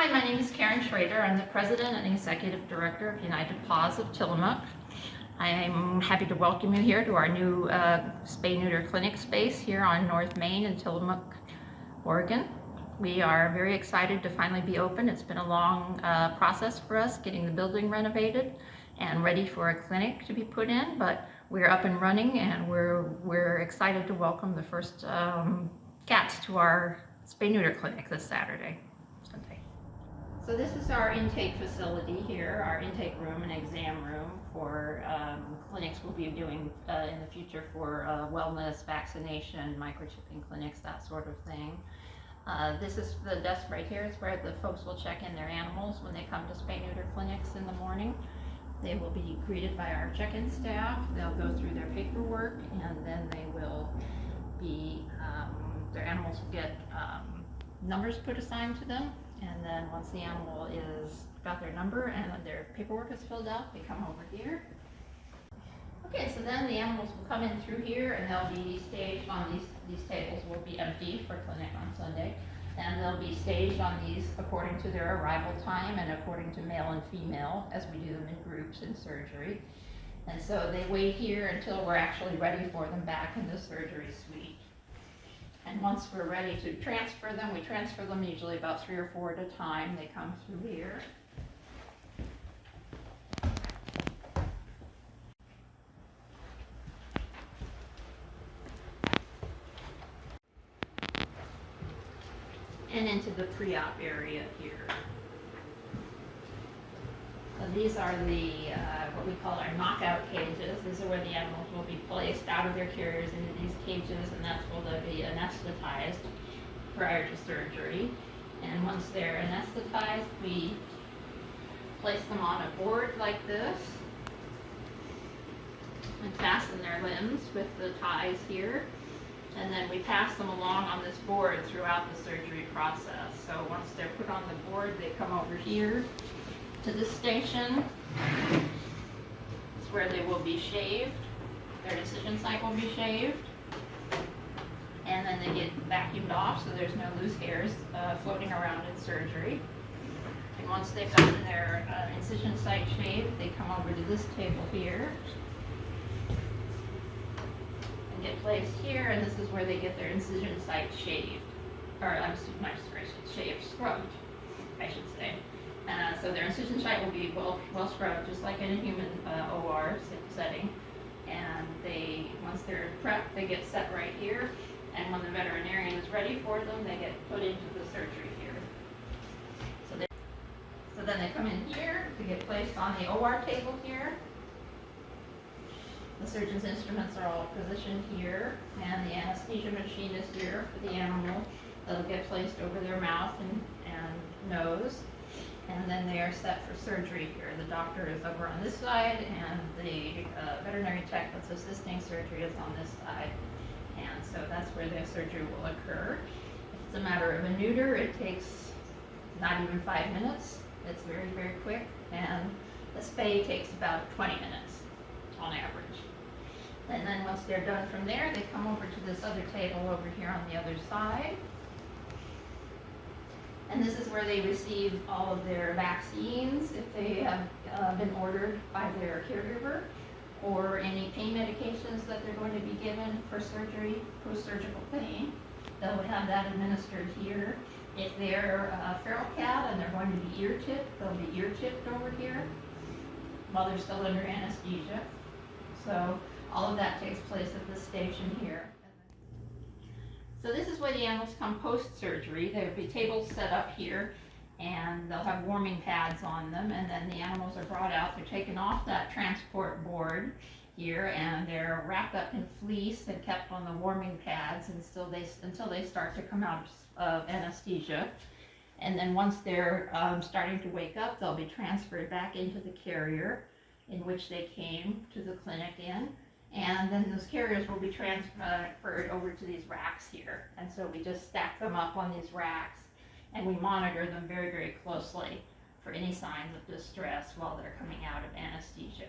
Hi, my name is Karen Schrader. I'm the President and Executive Director of United Paws of Tillamook. I'm happy to welcome you here to our new spay-neuter clinic space here on North Main in Tillamook, Oregon. We are very excited to finally be open. It's been a long process for us getting the building renovated and ready for a clinic to be put in, but we're up and running, and we're excited to welcome the first cats to our spay-neuter clinic this Sunday. So this is our intake facility here, our intake room and exam room for clinics we'll be doing in the future for wellness, vaccination, microchipping clinics, that sort of thing. This is the desk right here. It's where the folks will check in their animals when they come to spay-neuter clinics in the morning. They will be greeted by our check-in staff. They'll go through their paperwork, and then they will be, their animals will get numbers put assigned to them. And then once the animal is got their number and their paperwork is filled out, they come over here. Okay, so then the animals will come in through here, and they'll be staged on these tables will be empty for clinic on Sunday. And they'll be staged on these according to their arrival time and according to male and female, as we do them in groups in surgery. And so they wait here until we're actually ready for them back in the surgery suite. And once we're ready to transfer them, we transfer them usually about 3 or 4 at a time. They come through here. And into the PreOp area here. So these are the what we call our knockout cages. These are where the animals will be placed out of their carriers into these cages, and that's where they'll be anesthetized prior to surgery. And once they're anesthetized, we place them on a board like this and fasten their limbs with the ties here. And then we pass them along on this board throughout the surgery process. So once they're put on the board, they come over here to this station. It's where they will be shaved. Their incision site will be shaved. And then they get vacuumed off so there's no loose hairs floating around in surgery. And once they've gotten their incision site shaved, they come over to this table here and get placed here, and this is where they get their incision site shaved. Or, scrubbed, I should say. So their incision site will be well scrubbed, just like in a human OR setting. And once they're prepped, they get set right here. And when the veterinarian is ready for them, they get put into the surgery here. So then they come in here to get placed on the OR table here. The surgeon's instruments are all positioned here, and the anesthesia machine is here for the animal. That'll get placed over their mouth and nose. And then they are set for surgery here. The doctor is over on this side, and the veterinary tech that's assisting surgery is on this side. And so that's where the surgery will occur. If it's a matter of a neuter, it takes not even 5 minutes. It's very, very quick. And the spay takes about 20 minutes on average. And then once they're done from there, they come over to this other table over here on the other side. And this is where they receive all of their vaccines, if they have been ordered by their caregiver, or any pain medications that they're going to be given for surgery, post-surgical pain. They'll have that administered here. If they're a feral cat and they're going to be ear-tipped, they'll be ear-tipped over here while they're still under anesthesia. So all of that takes place at this station here. So this is where the animals come post-surgery. There will be tables set up here, and they'll have warming pads on them, and then the animals are brought out. They're taken off that transport board here, and they're wrapped up in fleece and kept on the warming pads until they start to come out of anesthesia. And then once they're starting to wake up, they'll be transferred back into the carrier in which they came to the clinic in. And then those carriers will be transferred over to these racks here. And so we just stack them up on these racks, and we monitor them very, very closely for any signs of distress while they're coming out of anesthesia.